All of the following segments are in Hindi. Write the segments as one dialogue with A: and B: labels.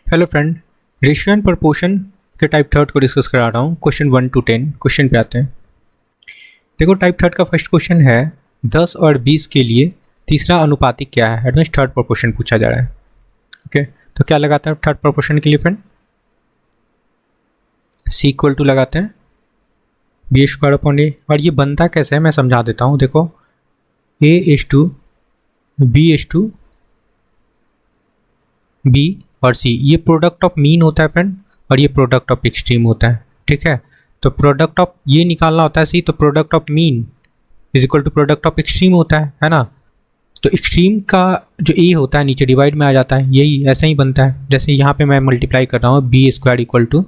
A: Hello friend, ratio and proportion के टाइप थर्ड को डिस्कस करा रहा हूँ। क्वेश्चन 1 to 10 क्वेश्चन पे आते हैं। देखो, टाइप थर्ड का फर्स्ट क्वेश्चन है 10 और 20 के लिए तीसरा अनुपातिक क्या है। एडवांस थर्ड प्रपोर्शन पूछा जा रहा है। ओके, तो क्या लगाता है थर्ड प्रपोर्शन के लिए फ्रेंड? सी इक्वल टू लगाते हैं बी स्क्वायर अपॉन ए। और ये बनता कैसे है मैं समझा देता हूँ। देखो, A is to B is to B और सी, ये प्रोडक्ट ऑफ मीन होता है फ्रेंड, और ये प्रोडक्ट ऑफ एक्सट्रीम होता है। ठीक है, तो प्रोडक्ट ऑफ ये निकालना होता है सी, तो product of mean is equal to product of extreme होता है ना। तो एक्सट्रीम का जो ए होता है नीचे डिवाइड में आ जाता है, यही ऐसा ही बनता है। जैसे यहाँ पे मैं मल्टीप्लाई कर रहा हूँ, बी स्क्वायर इक्वल टू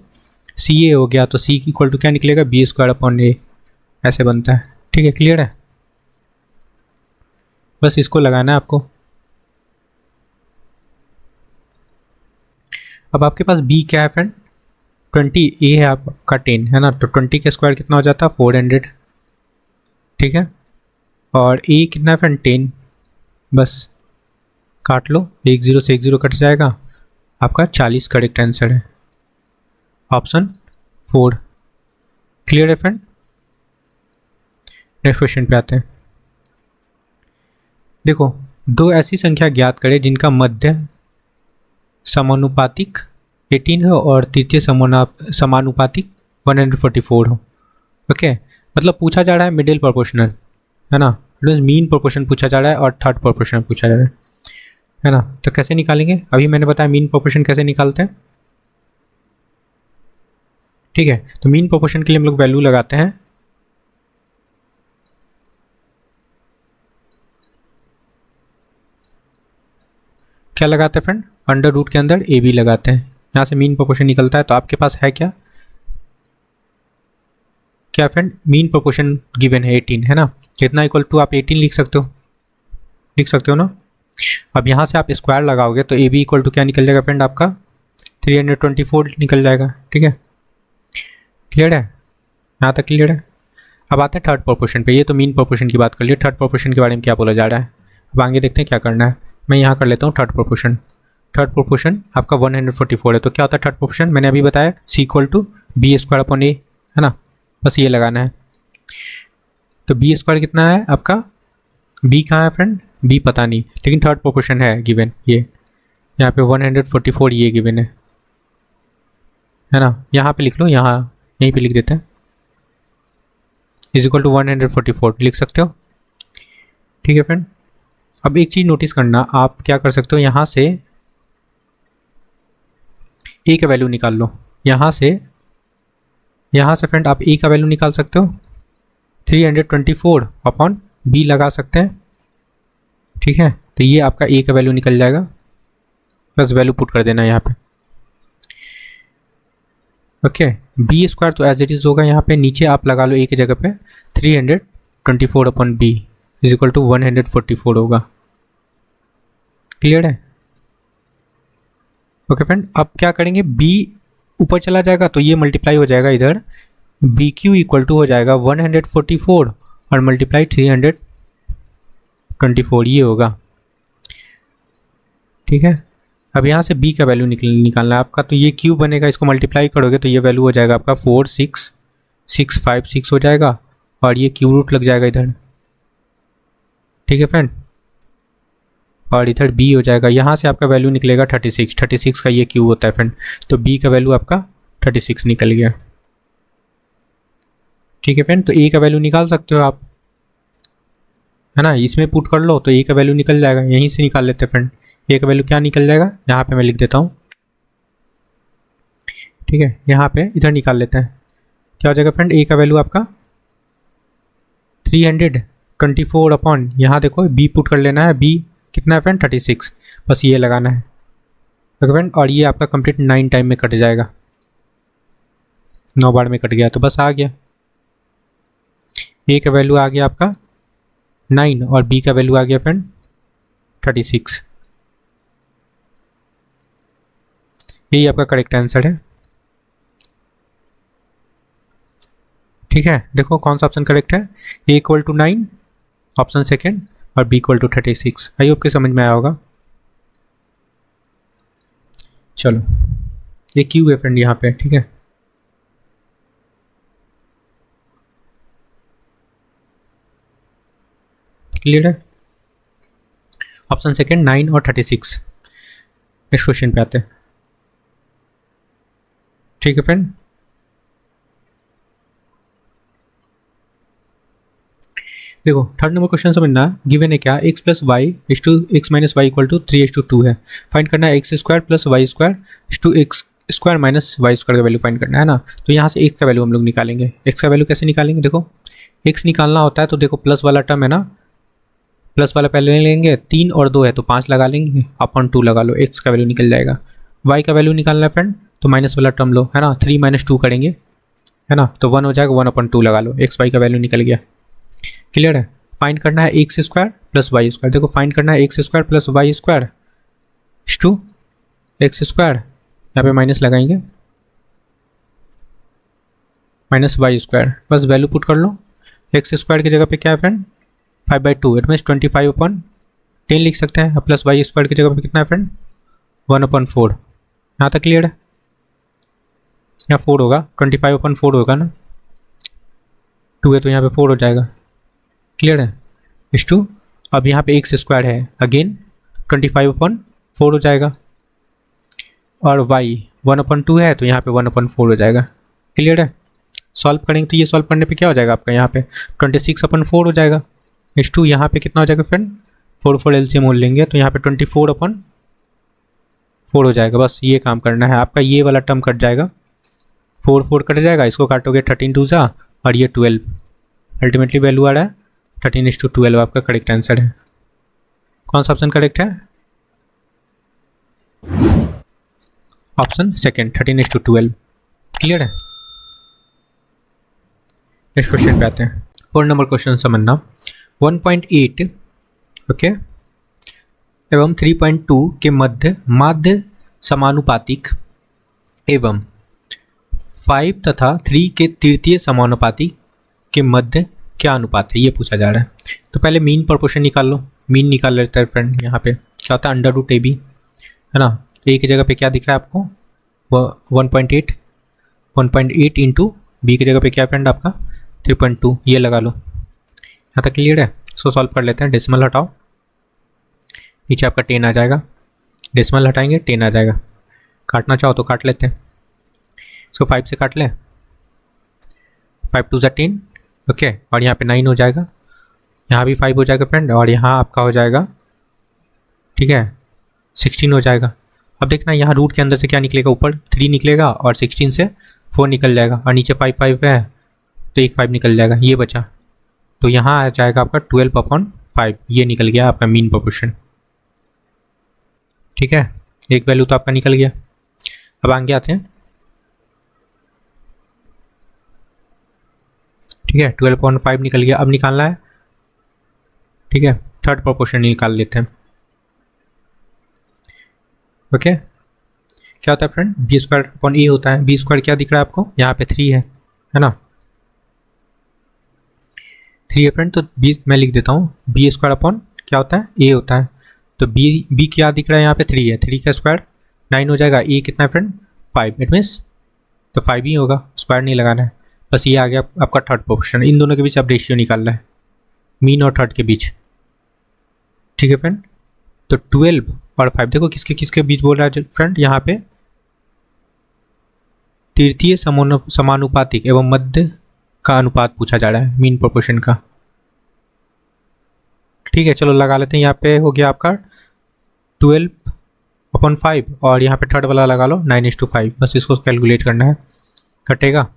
A: सी ए हो गया, तो सी इक्वल टू क्या निकलेगा, बी स्क्वायर अपॉन ए, ऐसे बनता है। ठीक है, क्लियर है? बस इसको लगाना है आपको। अब आपके पास b क्या है फ्रेंड? 20, a है आपका 10 है ना, तो 20 का स्क्वायर कितना हो जाता है 400। ठीक है, और a कितना है फ्रेंड 10। बस काट लो, 1 0 से 1 0 कट जाएगा, आपका 40 करेक्ट आंसर है, ऑप्शन 4। क्लियर है फ्रेंड? नेक्स्ट क्वेश्चन पे आते हैं। देखो, दो ऐसी संख्या ज्ञात करें जिनका मध्य समानुपातिक 18 हो और तृतीय समानुपातिक 144 हो। ओके, मतलब पूछा जा रहा है मिडिल प्रोपोर्शनल, है ना, मीन प्रोपोर्शन पूछा जा रहा है और थर्ड प्रोपोर्शन पूछा जा रहा है ना। तो कैसे निकालेंगे? अभी मैंने बताया मीन प्रोपोर्शन कैसे निकालते हैं। ठीक है, तो मीन प्रोपोर्शन के लिए हम लोग वैल्यू लगाते हैं क्या लगाते हैं फ्रेंड? अंडर रूट के अंदर ए बी लगाते हैं, यहाँ से मीन प्रोपोर्शन निकलता है। तो आपके पास है क्या क्या फ्रेंड? मीन प्रोपोर्शन गिवन है 18, है ना, कितना इक्वल टू आप 18 लिख सकते हो ना। अब यहाँ से आप स्क्वायर लगाओगे तो ए बी इक्वल टू क्या निकल जाएगा फ्रेंड? आपका 324 निकल जाएगा। ठीक है, क्लियर है? यहाँ तक क्लियर है? अब आते हैं थर्ड प्रोपोर्शन पे। ये तो मीन प्रोपोर्शन की बात कर लिए, थर्ड प्रोपोर्शन के बारे में क्या बोला जा रहा है अब आगे देखते हैं क्या करना है। मैं यहाँ कर लेता हूँ थर्ड प्रोपोर्शन। थर्ड प्रोपोर्शन आपका 144 है, तो क्या होता है थर्ड प्रोपोर्शन? मैंने अभी बताया C equal to B square upon A, है ना, बस ये लगाना है। तो बी स्क्वायर कितना है आपका? बी कहाँ है फ्रेंड? बी पता नहीं, लेकिन थर्ड प्रोपोर्शन है गिवन, ये यहाँ पे 144 ये गिवन है ना। यहाँ पे लिख लो, यहाँ यहीं पे लिख देते हैं, इज इक्वल टू 144 लिख सकते हो। ठीक है फ्रेंड, अब एक चीज़ नोटिस करना, आप क्या कर सकते हो, यहाँ से ए का वैल्यू निकाल लो। यहाँ से फ्रेंड आप ए का वैल्यू निकाल सकते हो, 324 अपॉन बी लगा सकते हैं। ठीक है, तो ये आपका ए का वैल्यू निकल जाएगा, बस वैल्यू पुट कर देना यहाँ पे। ओके, बी स्क्वायर तो एज इट इज़ होगा, यहाँ पे नीचे आप लगा लो ए की जगह पे 324 upon B is equal to 144 होगा। क्लियर है? ओके फ्रेंड, अब क्या करेंगे, b ऊपर चला जाएगा तो ये मल्टीप्लाई हो जाएगा इधर, बी क्यू इक्वल टू हो जाएगा 144 और मल्टीप्लाई 324 ये होगा। ठीक है, अब यहाँ से b का वैल्यू निकालना है आपका, तो ये क्यू बनेगा, इसको मल्टीप्लाई करोगे तो ये वैल्यू हो जाएगा आपका 46656 हो जाएगा, और ये क्यू रूट लग जाएगा इधर। ठीक है फ्रेंड, और इधर b हो जाएगा, यहाँ से आपका वैल्यू निकलेगा 36 का ये q होता है फ्रेंड, तो b का वैल्यू आपका 36 निकल गया। ठीक है फ्रेंड, तो a का वैल्यू निकाल सकते हो आप, है ना, इसमें पुट कर लो तो a का वैल्यू निकल जाएगा। यहीं से निकाल लेते हैं फ्रेंड, a का वैल्यू क्या निकल जाएगा, यहाँ पे मैं लिख देता हूँ। ठीक है, यहाँ पे इधर निकाल लेते हैं, क्या हो जाएगा फ्रेंड, a का वैल्यू आपका 324 अपॉन, यहाँ देखो b पुट कर लेना है, b कितना है फ्रेंड 36, बस ये लगाना है। ओके फ्रेंड, और ये आपका कंप्लीट 9 टाइम में कट जाएगा, 9 बार में कट गया, तो बस आ गया। a का वैल्यू आ गया आपका 9 और b का वैल्यू आ गया फ्रेंड 36। यही आपका करेक्ट आंसर है। ठीक है, देखो कौन सा ऑप्शन करेक्ट है, a equal to 9 option second और b equal to 36। I hope के समझ में आया होगा। चलो ये क्यू है फ्रेंड यहाँ पे, ठीक है। क्लियर है। ऑप्शन सेकेंड 9 और 36। नेक्स्ट क्वेश्चन पे आते हैं, ठीक है फ्रेंड। देखो थर्ड नंबर क्वेश्चन समझना, गिवन है क्या, x plus Y is to X minus Y equal to 3:2 है। फाइंड करना है X square plus Y square is to X square minus Y square का वैल्यू फाइंड करना है ना। तो यहाँ से x का वैल्यू हम लोग निकालेंगे। x का वैल्यू कैसे निकालेंगे, देखो x निकालना होता है तो देखो प्लस वाला टर्म है ना, प्लस वाला पहले लेंगे, 3 और 2 है तो 5 लगा लेंगे, अपन 2 लगा लो, x का वैल्यू निकल जाएगा। y का वैल्यू निकालना है फ्रेंड तो माइनस वाला टर्म लो, है ना, 3 - 2 करेंगे, है ना, तो 1 हो जाएगा, 1/2 लगा लो, x y का वैल्यू निकल गया। क्लियर है। फाइंड करना है X square plus Y square. देखो फाइंड करना है X square plus Y square to X square, यहाँ पे माइनस लगाएंगे, माइनस वाई स्क्वायर, बस वैल्यू पुट कर लो। एक्स स्क्वायर की जगह पे क्या है फ्रेंड, 5/2, इट मीन्स 25/10 लिख सकते हैं। प्लस वाई स्क्वायर की जगह पे कितना है फ्रेंड, 1/4। यहाँ तक क्लियर है। यहाँ 4 होगा, 25/4 होगा ना, 2 है तो यहाँ पे 4 हो जाएगा। क्लियर है। इस टू अब यहाँ पे एक्स स्क्वायर है, अगेन 25/4 हो जाएगा, और y 1/2 है तो यहाँ पे 1/4 हो जाएगा। क्लियर है। सॉल्व करेंगे तो ये सॉल्व करने पे क्या हो जाएगा आपका, यहाँ पे 26/4 हो जाएगा। इस टू यहाँ पे कितना हो जाएगा फ्रेंड, 4 एलसीएम मोल लेंगे तो यहाँ पे 24/4 हो जाएगा। बस ये काम करना है आपका, ये वाला टर्म कट जाएगा, 4 कट जाएगा, इसको काटोगे 13 2 जा और ये 12, अल्टीमेटली वैल्यू आ रहा है 13:12 आपका करेक्ट आंसर है। कौन सा ऑप्शन करेक्ट है, ऑप्शन सेकेंड 13:12। क्लियर है। नेक्स्ट क्वेश्चन पे आते हैं। 4 नंबर क्वेश्चन समझना, 1.8 ओके एवं 3.2 के मध्य माध्य समानुपातिक एवं 5 तथा 3 के तृतीय समानुपाती के मध्य क्या अनुपात है, ये पूछा जा रहा है। तो पहले मीन प्रोपोर्शन निकाल लो। मीन निकाल लेते हैं फ्रेंड। यहाँ पे क्या होता है, √AB है ना, तो ए की जगह पे क्या दिख रहा है आपको, 1.8 इंटू बी की जगह पे क्या फ्रेंड आपका 3.2, ये लगा लो। यहाँ तक क्लियर है। इसको सॉल्व कर लेते हैं। डेसिमल हटाओ, नीचे आपका 10 आ जाएगा, डेसिमल हटाएंगे 10 आ जाएगा। काटना चाहो तो काट लेते हैं, इसको 5 से काट लें, 5 2 = 10 ओके, और यहाँ पे 9 हो जाएगा, यहाँ भी 5 हो जाएगा फ्रेंड, और यहाँ आपका हो जाएगा, ठीक है, 16 हो जाएगा। अब देखना यहाँ रूट के अंदर से क्या निकलेगा, ऊपर 3 निकलेगा और 16 से 4 निकल जाएगा, और नीचे 5 है तो एक 5 निकल जाएगा, ये बचा। तो यहाँ आ जाएगा आपका 12/5, ये निकल गया आपका मीन प्रोपोर्शन। ठीक है, एक वैल्यू तो आपका निकल गया। अब आगे आते हैं, ठीक है, 12/5 निकल गया। अब निकालना है, ठीक है, थर्ड प्रोपोर्शन निकाल लेते हैं। ओके, क्या होता है फ्रेंड, b² होता है। b² क्या दिख रहा है आपको, यहाँ पे 3 है ना, 3 है फ्रेंड, तो b मैं लिख देता हूँ, b² क्या होता है, a होता है। तो b क्या दिख रहा है, यहाँ पे 3 है, 3 का स्क्वायर 9 हो जाएगा। a कितना है फ्रेंड, 5, इट मीन्स तो 5 ही होगा, स्क्वायर नहीं लगाना है। बस ये आ गया आपका थर्ड प्रोपोर्शन। इन दोनों के बीच अब रेशियो निकालना है, मीन और थर्ड के बीच। ठीक है फ्रेंड, तो 12 और 5 देखो किसके किसके बीच बोल रहा है फ्रेंड, यहाँ पे तृतीय समानुपातिक एवं मध्य का अनुपात पूछा जा रहा है, मीन प्रोपोर्शन का। ठीक है, चलो लगा लेते हैं। यहाँ पे हो गया आपका 12/5 और यहाँ पे थर्ड वाला लगा लो 9:5, बस इसको कैलकुलेट करना है। कटेगा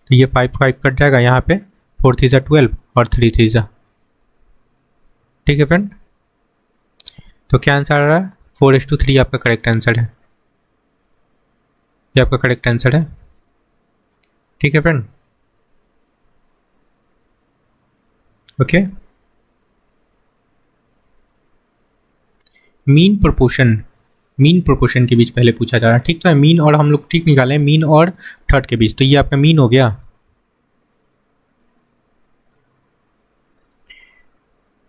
A: तो ये 5 कट जाएगा, यहाँ पे 4 3 = 12 और 3 3 = ठीक है फ्रेंड, तो क्या आंसर आ रहा है, 4:3 आपका करेक्ट आंसर है। ये आपका करेक्ट आंसर है। ठीक है फ्रेंड, ओके। मीन प्रोपोर्शन के बीच पहले पूछा जा रहा है। ठीक तो है, मीन और हम लोग ठीक निकाले, मीन और थर्ड के बीच, तो ये आपका मीन हो गया।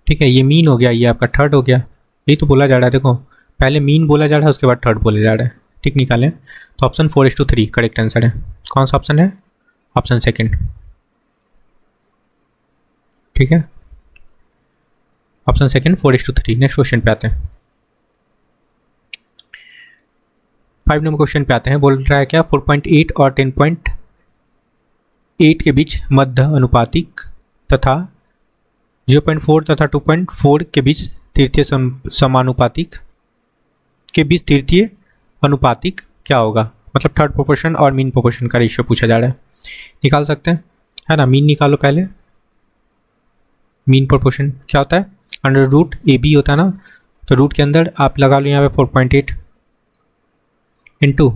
A: ठीक है, ये मीन हो गया, ये आपका थर्ड हो गया। यही तो बोला जा रहा है, देखो पहले मीन बोला जा रहा है, उसके बाद थर्ड बोला जा रहा है। ठीक निकालें तो ऑप्शन 4:3 करेक्ट आंसर है। कौन सा ऑप्शन है? Option second. ठीक है, ऑप्शन सेकंड 4:3। नेक्स्ट क्वेश्चन पे आते हैं। 5 नंबर क्वेश्चन पे आते हैं। बोल रहा है क्या 4.8 और 10.8 के बीच मध्य अनुपातिक तथा 0.4 तथा 2.4 के बीच तृतीय समानुपातिक के बीच तृतीय अनुपातिक क्या होगा? मतलब थर्ड प्रोपोर्शन और मीन प्रोपोर्शन का रेशियो पूछा जा रहा है। निकाल सकते हैं, है ना। मीन निकालो पहले। मीन प्रोपोर्शन क्या होता है? अंडर रूट ए बी होता है ना, तो रूट के अंदर आप लगा लो यहाँ पे 4.8 इंटू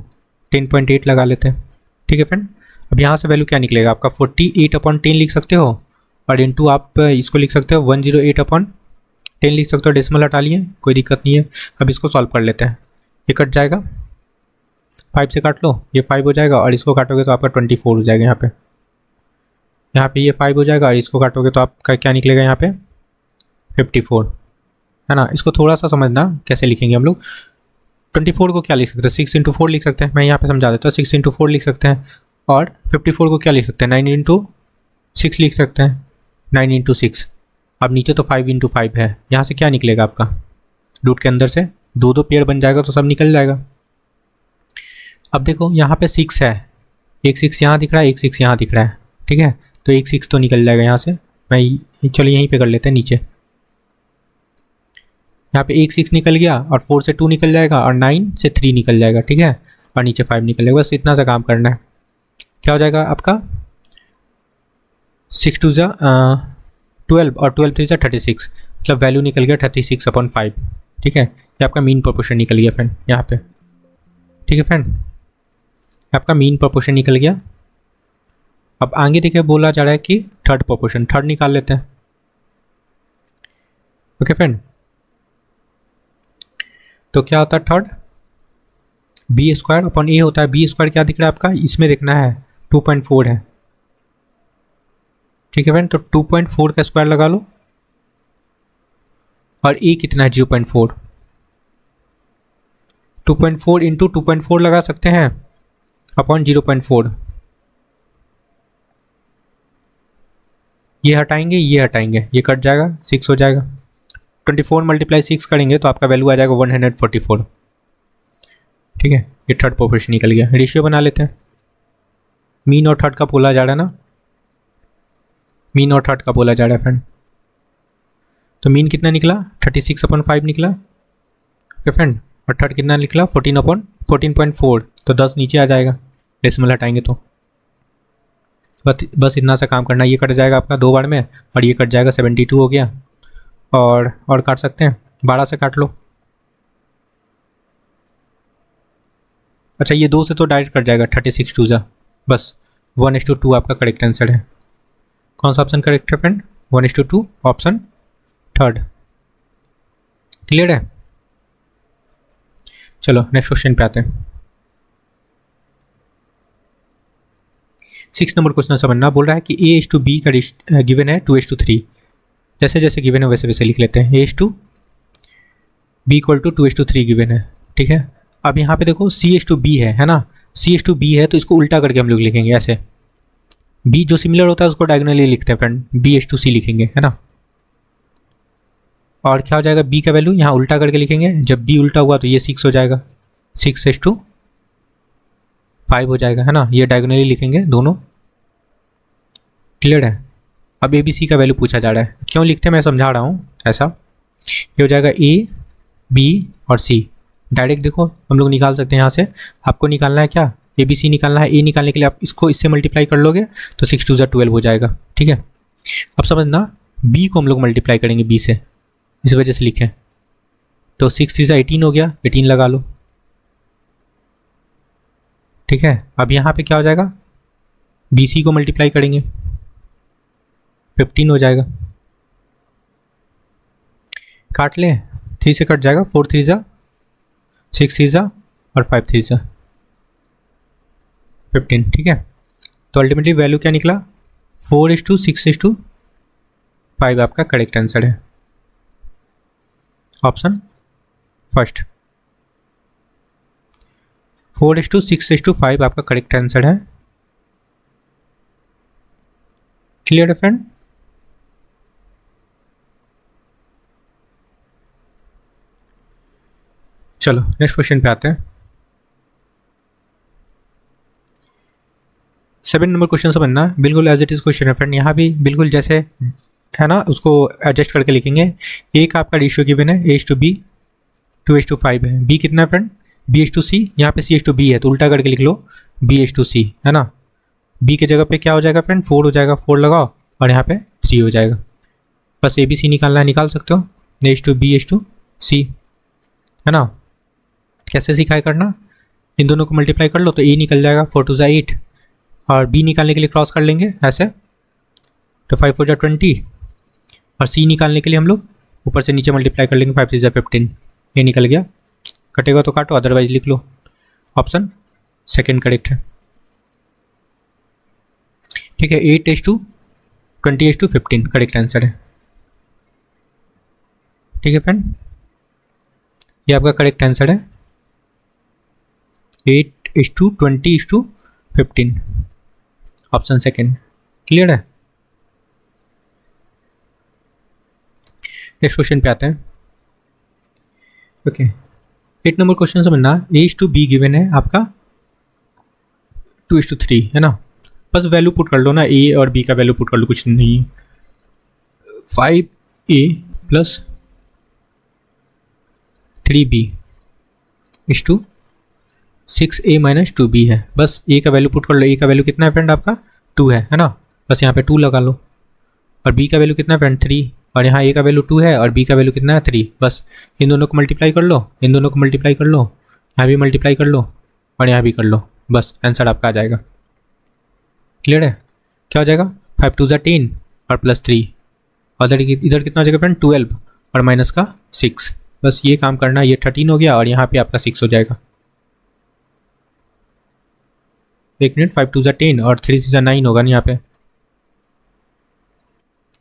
A: 10.8 लगा लेते हैं। ठीक है फ्रेंड, अब यहाँ से वैल्यू क्या निकलेगा आपका? 48/10 लिख सकते हो, और इंटू आप इसको लिख सकते हो 108/10 लिख सकते हो। डेसिमल हटा लिए, कोई दिक्कत नहीं है। अब इसको सॉल्व कर लेते हैं। ये कट जाएगा, 5 से काट लो, ये 5 हो जाएगा, और इसको काटोगे तो आपका 24 हो जाएगा। यहाँ पे ये 5 हो जाएगा, और इसको काटोगे तो आपका क्या निकलेगा यहाँ पे? 54, है ना। इसको थोड़ा सा समझना कैसे लिखेंगे हम लोग। 24 को क्या लिख सकते हैं? 6 × 4 लिख सकते हैं। मैं यहाँ पे समझा देता हूँ। 6 × 4 लिख सकते हैं, और 54 को क्या लिख सकते हैं? 9 × 6 लिख सकते हैं। 9 × 6। अब नीचे तो 5 × 5 है। यहाँ से क्या निकलेगा आपका? रूट के अंदर से दो पेयर बन जाएगा, तो सब निकल जाएगा। अब देखो यहाँ पे 6 है, एक 6 यहाँ दिख रहा है, एक 6 यहाँ दिख रहा है। ठीक है, तो एक 6 तो निकल जाएगा यहाँ से। मैं चलो यहीं पे कर लेते हैं नीचे। यहाँ पे एक 6 निकल गया, और 4 से 2 निकल जाएगा, और 9 से 3 निकल जाएगा। ठीक है, और नीचे 5 निकल जाएगा। बस इतना सा काम करना है। क्या हो जाएगा आपका? 6 2 12, और 12 3 36, मतलब वैल्यू निकल गया 36/5। ठीक है, ये आपका मीन प्रोपोर्शन निकल गया फ्रेंड यहाँ पे। ठीक है फ्रेंड, आपका मीन प्रोपोर्शन निकल गया। अब आगे देखिए बोला जा रहा है कि थर्ड प्रोपोर्शन, थर्ड निकाल लेते हैं। ओके फ्रेंड, तो क्या होता है थर्ड? b² a होता है। b² क्या दिख रहा है आपका? इसमें देखना है 2.4 है। ठीक है फ्रेंड, तो 2.4 का स्क्वायर लगा लो, और a कितना है? 0.4। 2.4 इंटू 2.4 लगा सकते हैं अपॉन 0.4। ये हटाएंगे, ये हटाएंगे, ये कट जाएगा, 6 हो जाएगा। 24 × 6 करेंगे तो आपका वैल्यू आ जाएगा 144। ठीक है, ये थर्ड प्रोपोर्शन निकल गया। रेशियो बना लेते हैं। मीन और थर्ड का बोला जा रहा है ना, मीन और थर्ड का बोला जा रहा है फ्रेंड। तो मीन कितना निकला? 36/5 निकला। ओके फ्रेंड, और थर्ड कितना निकला? 14/14.4। तो 10 नीचे आ जाएगा, डेसिमल हटाएंगे तो। बस इतना सा काम करना। ये कट जाएगा आपका 2 बार में, और ये कट जाएगा 72 हो गया। और काट सकते हैं, 12 से काट लो। अच्छा, ये 2 से तो डायरेक्ट कट जाएगा, 36 2 जा। बस 1:2 आपका करेक्ट आंसर है। कौन सा ऑप्शन करेक्ट है फ्रेंड? 1:2, option third. क्लियर है? चलो नेक्स्ट क्वेश्चन पे आते हैं। 6 नंबर क्वेश्चन समझना। बोल रहा है कि a:b का गिवन है 2:3। जैसे जैसे गिवन है वैसे वैसे लिख लेते हैं। a:b = 2:3 गिवन है। ठीक है, अब यहाँ पे देखो c:b है ना। c:b है तो इसको उल्टा करके हम लोग लिखेंगे ऐसे। b जो सिमिलर होता है उसको डायगोनली लिखते हैं फ्रेंड, b:c लिखेंगे, है ना। और क्या हो जाएगा? b का वैल्यू यहाँ उल्टा करके लिखेंगे। जब b उल्टा हुआ तो ये 6 हो जाएगा, 6:5 हो जाएगा, है ना। ये डायगोनली लिखेंगे दोनों। क्लियर है? अब a b c का वैल्यू पूछा जा रहा है। क्यों लिखते हैं मैं समझा रहा हूँ ऐसा। ये हो जाएगा a b और c। डायरेक्ट देखो हम लोग निकाल सकते हैं यहाँ से। आपको निकालना है क्या? a b c निकालना है। a निकालने के लिए आप इसको इससे मल्टीप्लाई कर लोगे तो 6 2 12 हो जाएगा। ठीक है, अब समझना b को हम लोग मल्टीप्लाई करेंगे b से, इस वजह से लिखें। तो 6 3 18 हो गया, 18 लगा लो। ठीक है, अब यहाँ पे क्या हो जाएगा? बी सी को मल्टीप्लाई करेंगे, 15 हो जाएगा। काट लें, 3 से कट जाएगा, 4 3 जा, 6 3 जा, और 5 3 जा 15। ठीक है, तो अल्टीमेटली वैल्यू क्या निकला? 4:6:5 आपका करेक्ट आंसर है, ऑप्शन फर्स्ट। 4:6:5 आपका करेक्ट आंसर है। क्लियर है फ्रेंड? चलो नेक्स्ट क्वेश्चन पे आते हैं। 7 नंबर क्वेश्चन समझना बिल्कुल एज इट इज क्वेश्चन है फ्रेंड। यहाँ भी बिल्कुल जैसे है ना उसको एडजस्ट करके लिखेंगे। ए का आपका रेशियो गिवन है A/B 2:5 है। बी कितना है फ्रेंड? B/C। यहाँ पे C/B है तो उल्टा करके लिख लो B/C है ना। बी के जगह पे क्या हो जाएगा फ्रेंड? 4 हो जाएगा, 4 लगाओ और यहाँ पे 3 हो जाएगा। बस ABC निकालना है, निकाल सकते हो A/B/C है ना। कैसे सिखाए करना? इन दोनों को मल्टीप्लाई कर लो तो A निकल जाएगा, 4 2 8 और B निकालने के लिए क्रॉस कर लेंगे ऐसे तो 5 4 20 और C निकालने के लिए हम लोग ऊपर से नीचे मल्टीप्लाई कर लेंगे 5 3 15। ये निकल गया, कटेगा तो काटो अदरवाइज लिख लो। ऑप्शन सेकंड करेक्ट है। ठीक है 8:20:15 करेक्ट आंसर है। ठीक है फ्रेंड, ये आपका करेक्ट आंसर है 8:20:15 ऑप्शन सेकंड। क्लियर है? नेक्स्ट क्वेश्चन पे आते हैं। ओके 8 नंबर क्वेश्चन समझना। A/B गिवन है आपका 2:3 है ना। बस वैल्यू पुट कर लो ना, A और B का वैल्यू पुट कर लो, कुछ नहीं है। 5A + 3B = 6A - 2B है। बस A का वैल्यू पुट कर लो। A का वैल्यू कितना है फ्रेंड? आपका 2 है ना। बस यहाँ पे 2 लगा लो। और B का वैल्यू कितना है फ्रेंड? 3 और यहाँ A का वैल्यू 2 है और B का वैल्यू कितना है? 3। बस इन दोनों को मल्टीप्लाई कर लो, इन दोनों को मल्टीप्लाई कर लो, यहाँ भी मल्टीप्लाई कर लो और यहाँ भी कर लो। बस आंसर आपका आ जाएगा। क्लियर है? क्या हो जाएगा? 5 2 10 और +3 और इधर कितना हो जाएगा फ्रेंड? 12 और माइनस का 6। बस ये काम करना। ये 13 हो गया और यहाँ पे आपका 6 हो जाएगा। 1 मिनट, 5 2 10 और 3 3 9 होगा ना यहाँ पे,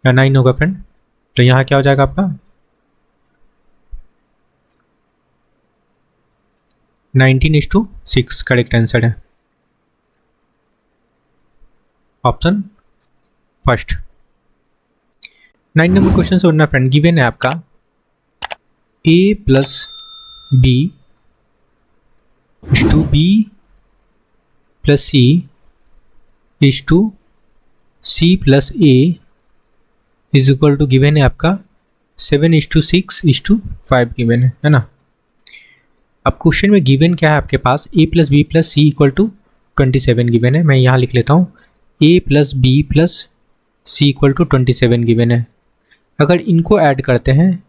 A: या 9 होगा फ्रेंड। तो यहाँ क्या हो जाएगा आपका? 19:6 करेक्ट आंसर है। Option first. 9 नंबर क्वेश्चन से उड़ना फ्रेंड। गिवन है आपका A + B = B + C = C + A = given है आपका 7:6:5 गिवन है ना। अब क्वेश्चन में गिवन क्या है आपके पास? A + B + C = 27 गिवन है। मैं यहाँ लिख लेता हूँ A + B + C = 27 गिवन है। अगर इनको ऐड करते हैं,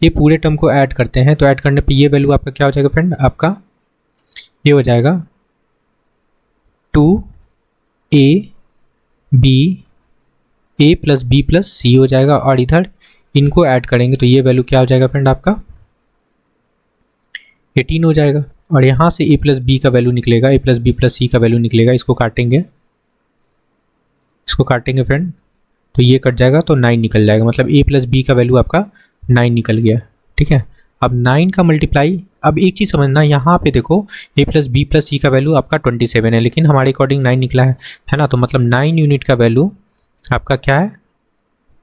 A: ये पूरे टर्म को ऐड करते हैं, तो ऐड करने पे ये वैल्यू आपका क्या हो जाएगा फ्रेंड? आपका ये हो जाएगा 2AB A + B + C हो जाएगा और इधर इनको ऐड करेंगे तो ये वैल्यू क्या हो जाएगा फ्रेंड? आपका 18 हो जाएगा। और यहाँ से A + B का वैल्यू निकलेगा, A + B + C का वैल्यू निकलेगा। इसको काटेंगे, इसको काटेंगे फ्रेंड तो ये कट जाएगा तो 9 निकल जाएगा। मतलब A + B का वैल्यू आपका 9 निकल गया। ठीक है, अब 9 का मल्टीप्लाई। अब एक चीज़ समझना, यहाँ पे देखो A + B + C का वैल्यू आपका 27 है, लेकिन हमारे अकॉर्डिंग 9 निकला है ना। तो मतलब 9 यूनिट का वैल्यू आपका क्या है?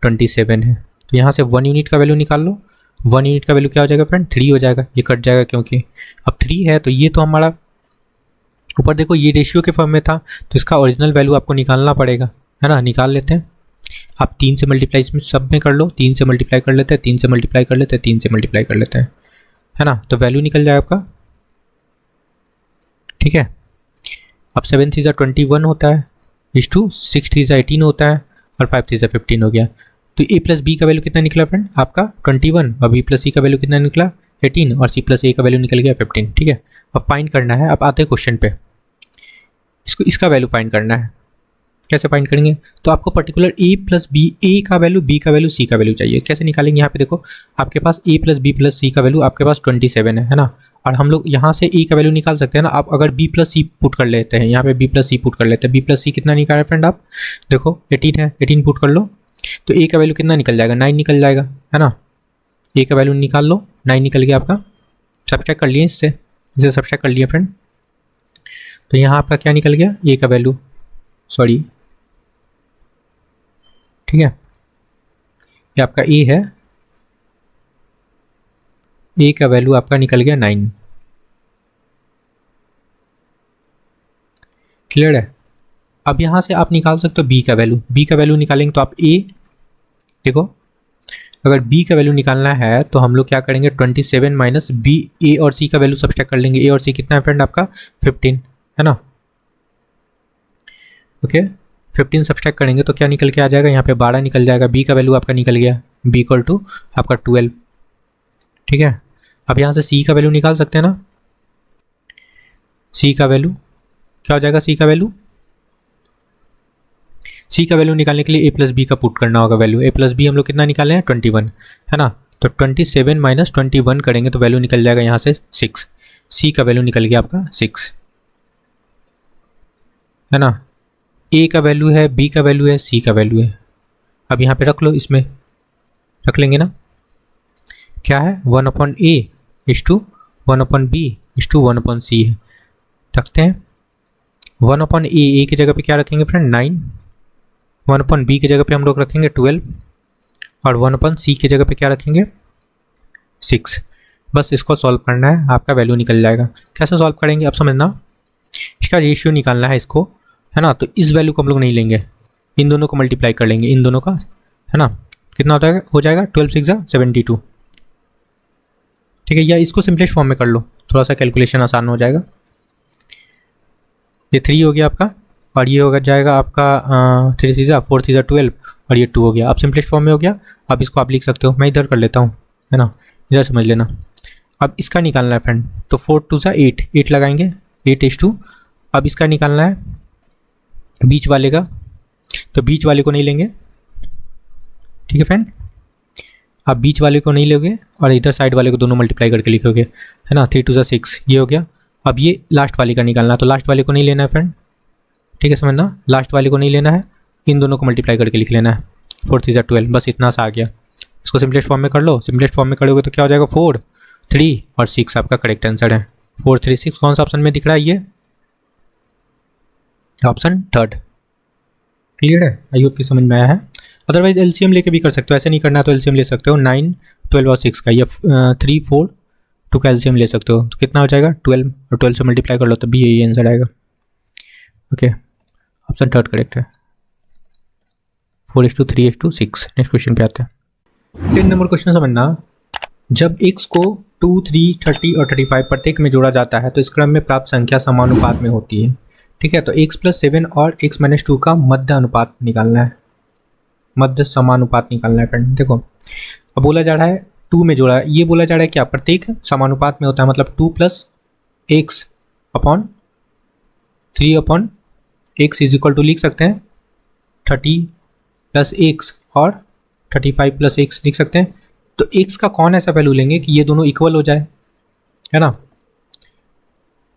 A: 27 है। तो यहाँ से 1 यूनिट का वैल्यू निकाल लो। 1 यूनिट का वैल्यू क्या हो जाएगा फ्रेंड? 3 हो जाएगा। ये कट जाएगा क्योंकि अब 3 है तो ये तो हमारा ऊपर देखो ये रेशियो के फॉर्म में था, तो इसका ओरिजिनल वैल्यू आपको निकालना पड़ेगा, है ना। निकाल लेते हैं। आप 3 से मल्टीप्लाई इसमें सब में कर लो। 3 से मल्टीप्लाई कर लेते हैं, 3 से मल्टीप्लाई कर लेते हैं, 3 से मल्टीप्लाई कर लेते हैं, है ना। तो वैल्यू निकल जाएगा आपका। ठीक है, अब 7 3 21 होता है, = 6 3 18 होता है और 5 3 15 हो गया। तो A + B का वैल्यू कितना निकला फ्रेंड? आपका 21 और B + C का वैल्यू कितना निकला? 18 और C + A का वैल्यू निकल गया 15। ठीक है, अब फाइंड करना है। अब आते हैं क्वेश्चन पे। इसका वैल्यू फाइंड करना है। कैसे फाइंड करेंगे? तो आपको पर्टिकुलर A + B, A का वैल्यू, B का वैल्यू, C का वैल्यू चाहिए। कैसे निकालेंगे? यहाँ पे देखो आपके पास A + B + C का वैल्यू आपके पास 27 है ना। और हम लोग यहाँ से A का वैल्यू निकाल सकते हैं ना। आप अगर B + C पुट कर लेते हैं, यहाँ पे B + C पुट कर लेते हैं। B + C कितना निकाला फ्रेंड? आप देखो 18 है, 18 पुट कर लो तो A का वैल्यू कितना निकल जाएगा? 9 निकल जाएगा, है ना। A का वैल्यू निकाल लो, 9 निकल गया आपका। सब्ट्रैक्ट कर लिए इससे सब्ट्रैक्ट कर लिए फ्रेंड। तो यहाँ आपका क्या निकल गया, ए का वैल्यू, सॉरी ठीक है, ये आपका ए है, ए का वैल्यू आपका निकल गया 9। क्लियर है। अब यहाँ से आप निकाल सकते हो बी का वैल्यू, बी का वैल्यू निकालेंगे तो आप ए, देखो अगर बी का वैल्यू निकालना है तो हम लोग क्या करेंगे, 27 माइनस बी, ए और सी का वैल्यू सब्सट्रैक्ट कर लेंगे। ए और सी कितना है फ्रेंड आपका 15 है ना, ओके 15 सब्सट्रैक्ट करेंगे तो क्या निकल के आ जाएगा, यहाँ पे 12 निकल जाएगा। बी का वैल्यू आपका निकल गया, बी इक्वल टू आपका 12, ठीक है। अब यहाँ से सी का वैल्यू निकाल सकते हैं ना, सी का वैल्यू क्या हो जाएगा, सी का वैल्यू, सी का वैल्यू निकालने के लिए ए प्लस बी का पुट करना होगा वैल्यू। ए प्लस बी हम लोग कितना निकाले हैं 21 है ना, तो 27 माइनस 21 करेंगे तो वैल्यू निकल जाएगा यहाँ से 6। सी का वैल्यू निकल गया आपका 6 है ना, ए का वैल्यू है, बी का वैल्यू है, सी का वैल्यू है। अब यहाँ पे रख लो, इसमें रख लेंगे ना, क्या है 1/a is to 1/b is to 1/c है, रखते हैं 1/a, ए की जगह पे क्या रखेंगे फ्रेंड 9, 1/b की जगह पे हम लोग रखेंगे 12 और 1/c की जगह पे क्या रखेंगे 6। बस इसको सॉल्व करना है, आपका वैल्यू निकल जाएगा। कैसे सॉल्व करेंगे आप समझना, इसका रेशियो निकालना है इसको, है ना। तो इस वैल्यू को हम लोग नहीं लेंगे, इन दोनों को मल्टीप्लाई कर लेंगे, इन दोनों का, है ना। कितना होता है, हो जाएगा 12 6 72, ठीक है। या इसको सिंपलेस्ट फॉर्म में कर लो, थोड़ा सा कैलकुलेशन आसान हो जाएगा। ये 3 हो गया आपका और ये होगा जाएगा आपका 3 6 4 3 12 और ये 2 हो गया। अब सिंपलेस्ट फॉर्म में हो गया। अब इसको आप लिख सकते हो, मैं इधर कर लेता हूँ, है ना, इधर समझ लेना। अब इसका निकालना है फ्रेंड, तो 4 2 8, 8 लगाएंगे, 8 इज 2। अब इसका निकालना है बीच वाले का, तो बीच वाले को नहीं लेंगे, ठीक है फ्रेंड। आप बीच वाले को नहीं लोगे और इधर साइड वाले को दोनों मल्टीप्लाई करके लिखोगे, है ना। 3 2 6 ये हो गया। अब ये लास्ट वाले का निकालना है, तो लास्ट वाले को नहीं लेना है फ्रेंड, ठीक है, समझना, लास्ट वाले को नहीं लेना है, इन दोनों को मल्टीप्लाई करके लिख लेना है। 4 3 12, बस इतना सा आ गया। इसको सिंपलेस्ट फॉर्म में कर लो, सिंपलेस्ट फॉर्म में करोगे तो क्या हो जाएगा 4 3 और 6 आपका करेक्ट आंसर है। 4 3 6 कौन सा ऑप्शन में दिख रहा है, ये ऑप्शन थर्ड। क्लियर है, आई होप कि समझ में आया है। अदरवाइज एलसीएम लेके भी कर सकते हो, ऐसे नहीं करना तो एलसीएम ले सकते हो 9 12 और 6 का, या 3 4 2 का एलसीएम ले सकते हो। तो कितना हो जाएगा 12 और 12 से मल्टीप्लाई कर लो तभी यही आंसर आएगा। ओके, ऑप्शन थर्ड करेक्ट है। 4:3:6। नेक्स्ट क्वेश्चन पे आते हैं। 10 नंबर क्वेश्चन समझना, जब x को 2 3 30 और 35 प्रत्येक में जोड़ा जाता है तो इस क्रम में प्राप्त संख्या समानुपात में होती है, ठीक है। तो x + 7 और x - 2 का मध्य अनुपात निकालना है, मध्य समानुपात निकालना है फ्रेंड। देखो अब बोला जा रहा है 2 में जोड़ा है, ये बोला जा रहा है क्या प्रत्येक समानुपात में होता है, मतलब 2 + x upon 3 x is equal to लिख सकते हैं 30 + x और 35 + x लिख सकते हैं। तो x का कौन ऐसा वैल्यू लेंगे कि ये दोनों इक्वल हो जाए, है ना।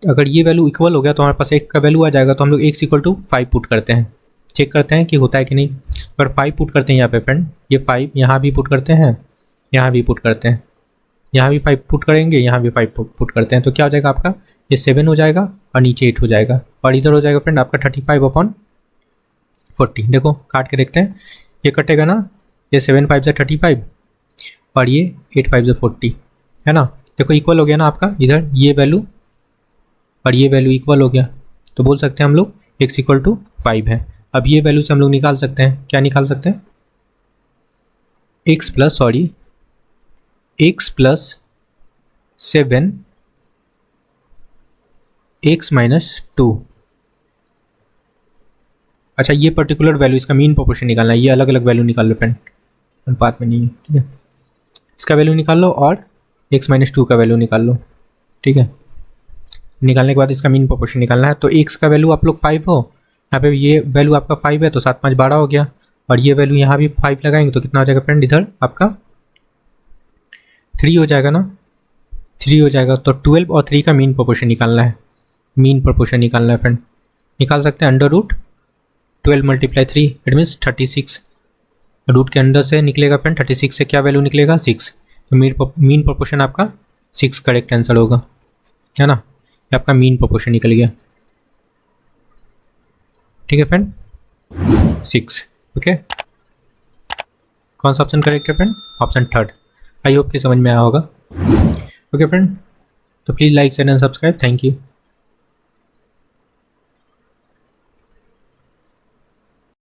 A: अगर ये वैल्यू इक्वल हो गया तो हमारे पास x का वैल्यू आ जाएगा, तो हम लोग x = 5 पुट करते हैं, चेक करते हैं कि होता है कि नहीं। अगर 5 पुट करते हैं यहाँ पे फ्रेंड, ये 5 यहाँ भी पुट करते हैं, यहाँ भी पुट करते हैं, यहाँ भी 5 पुट करेंगे, यहाँ भी 5 पुट करते हैं, तो क्या हो जाएगा आपका, ये 7 हो जाएगा और नीचे 8 हो जाएगा, और इधर हो जाएगा फ्रेंड आपका 35/40। देखो काट के देखते हैं, ये कटेगा ना, ये 7 5 से 35 और ये 8 5 से 40, है ना। देखो इक्वल हो गया ना आपका, इधर ये वैल्यू और ये वैल्यू इक्वल हो गया, तो बोल सकते हैं हम लोग x = 5 है। अब ये वैल्यू से हम लोग निकाल सकते हैं, क्या निकाल सकते हैं, x + 7 x - 2। अच्छा ये पर्टिकुलर वैल्यू, इसका मीन प्रोपोर्शन निकालना है, ये अलग अलग वैल्यू निकाल लो फ्रेंड, अनुपात में नहीं है, ठीक है। इसका वैल्यू निकाल लो और x - 2 का वैल्यू निकाल लो, ठीक है। निकालने के बाद इसका मीन प्रोपोर्शन निकालना है। तो x का वैल्यू आप लोग 5 हो, यहाँ पे ये वैल्यू आपका 5 है, तो 7 5 12 हो गया, और ये वैल्यू यहाँ भी 5 लगाएंगे तो कितना हो जाएगा फ्रेंड, इधर आपका 3 हो जाएगा ना, 3 हो जाएगा। तो 12 और 3 का मीन प्रोपोर्शन निकालना है, मीन प्रोपोर्शन निकालना है फ्रेंड। निकाल सकते हैं √12 × 3, इट मीन्स 36। रूट के अंदर से निकलेगा फ्रेंड 36 से क्या वैल्यू निकलेगा 6, तो मीन प्रोपोर्शन आपका 6 करेक्ट आंसर होगा, है ना। ये आपका मीन प्रोपोर्शन निकल गया। ठीक है फ्रेंड, 6। ओके, कौन सा ऑप्शन करेक्ट है friend? Option third. I hope कि समझ में आया होगा। ओके फ्रेंड, तो please like share and subscribe. Thank you.